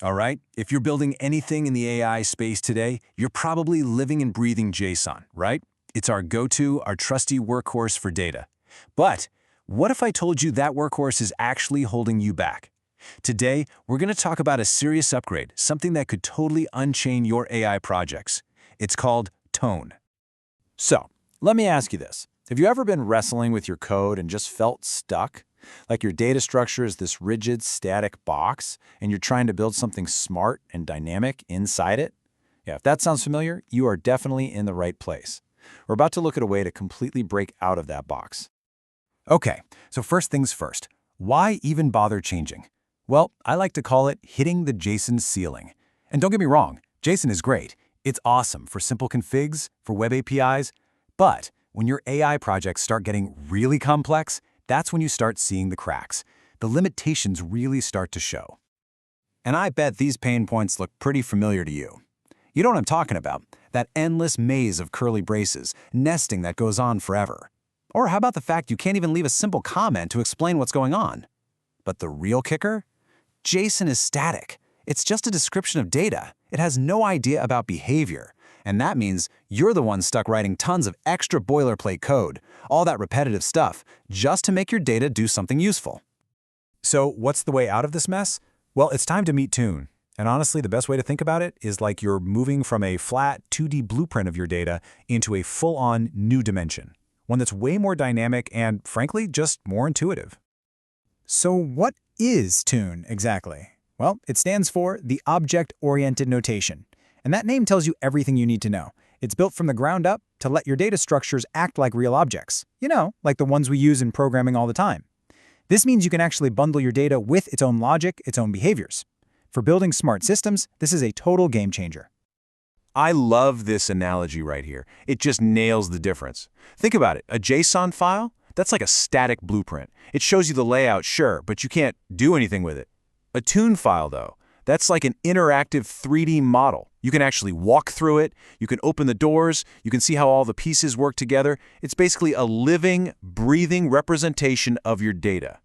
All right? If you're building anything in the AI space today, you're probably living and breathing JSON, right? It's our go-to, our trusty workhorse for data. But what if I told you that workhorse is actually holding you back? Today, we're going to talk about a serious upgrade, something that could totally unchain your AI projects. It's called TOON. So, let me ask you this. Have you ever been wrestling with your code and just felt stuck? Like your data structure is this rigid, static box, and you're trying to build something smart and dynamic inside it? Yeah, if that sounds familiar, you are definitely in the right place. We're about to look at a way to completely break out of that box. Okay, so first things first. Why even bother changing? Well, I like to call it hitting the JSON ceiling. And don't get me wrong, JSON is great. It's awesome for simple configs, for web APIs. But when your AI projects start getting really complex, that's when you start seeing the cracks. The limitations really start to show. And I bet these pain points look pretty familiar to you. You know what I'm talking about, that endless maze of curly braces, nesting that goes on forever. Or how about the fact you can't even leave a simple comment to explain what's going on? But the real kicker? JSON is static. It's just a description of data. It has no idea about behavior. And that means you're the one stuck writing tons of extra boilerplate code, all that repetitive stuff, just to make your data do something useful. So what's the way out of this mess? Well, it's time to meet TOON. And honestly, the best way to think about it is like you're moving from a flat 2D blueprint of your data into a full-on new dimension, one that's way more dynamic and, frankly, just more intuitive. So what is TOON exactly? Well, it stands for the Object-Oriented Notation. And that name tells you everything you need to know. It's built from the ground up to let your data structures act like real objects. You know, like the ones we use in programming all the time. This means you can actually bundle your data with its own logic, its own behaviors. For building smart systems, this is a total game changer. I love this analogy right here. It just nails the difference. Think about it. A JSON file? That's like a static blueprint. It shows you the layout, sure, but you can't do anything with it. A TOON file, though, that's like an interactive 3D model. You can actually walk through it, you can open the doors, you can see how all the pieces work together. It's basically a living, breathing representation of your data.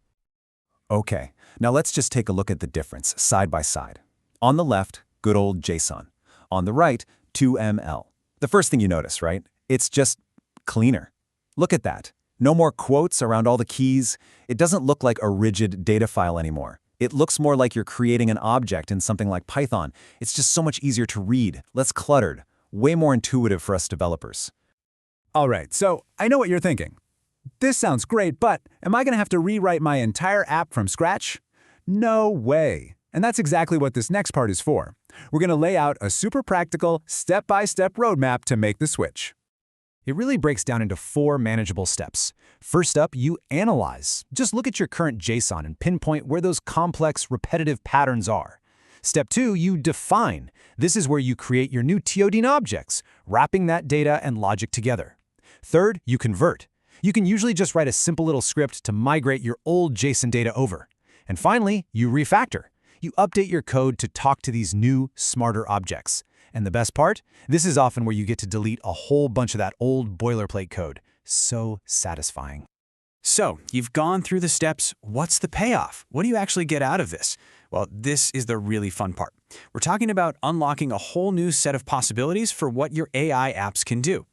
Okay, now let's just take a look at the difference side by side. On the left, good old JSON. On the right, 2ML. The first thing you notice, right? It's just cleaner. Look at that. No more quotes around all the keys. It doesn't look like a rigid data file anymore. It looks more like you're creating an object in something like Python. It's just so much easier to read, less cluttered, way more intuitive for us developers. All right, so I know what you're thinking. This sounds great, but am I going to have to rewrite my entire app from scratch? No way. And that's exactly what this next part is for. We're going to lay out a super practical, step-by-step roadmap to make the switch. It really breaks down into 4 manageable steps. First up, you analyze. Just look at your current JSON and pinpoint where those complex, repetitive patterns are. Step 2, you define. This is where you create your new TOON objects, wrapping that data and logic together. Third, you convert. You can usually just write a simple little script to migrate your old JSON data over. And finally, you refactor. You update your code to talk to these new, smarter objects. And the best part? This is often where you get to delete a whole bunch of that old boilerplate code. So satisfying. So, you've gone through the steps. What's the payoff? What do you actually get out of this? Well, this is the really fun part. We're talking about unlocking a whole new set of possibilities for what your AI apps can do.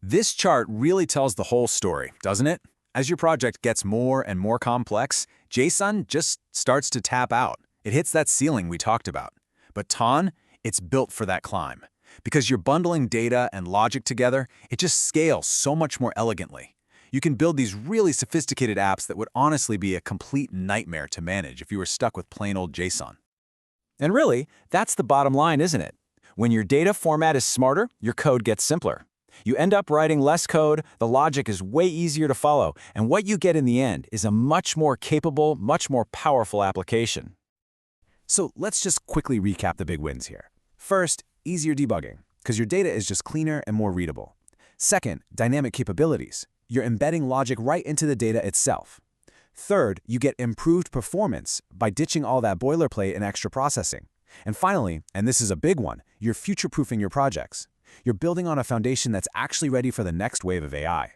This chart really tells the whole story, doesn't it? As your project gets more and more complex, JSON just starts to tap out. It hits that ceiling we talked about. But TOON, it's built for that climb. Because you're bundling data and logic together, it just scales so much more elegantly. You can build these really sophisticated apps that would honestly be a complete nightmare to manage if you were stuck with plain old JSON. And really, that's the bottom line, isn't it? When your data format is smarter, your code gets simpler. You end up writing less code, the logic is way easier to follow, and what you get in the end is a much more capable, much more powerful application. So let's just quickly recap the big wins here. First, easier debugging, because your data is just cleaner and more readable. Second, dynamic capabilities. You're embedding logic right into the data itself. Third, you get improved performance by ditching all that boilerplate and extra processing. And finally, and this is a big one, you're future-proofing your projects. You're building on a foundation that's actually ready for the next wave of AI.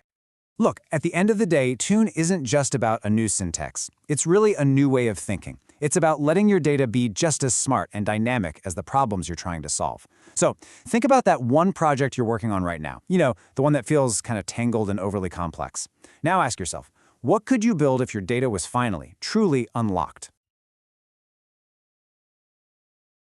Look, at the end of the day, TOON isn't just about a new syntax. It's really a new way of thinking. It's about letting your data be just as smart and dynamic as the problems you're trying to solve. So think about that one project you're working on right now. You know, the one that feels kind of tangled and overly complex. Now ask yourself, what could you build if your data was finally, truly unlocked?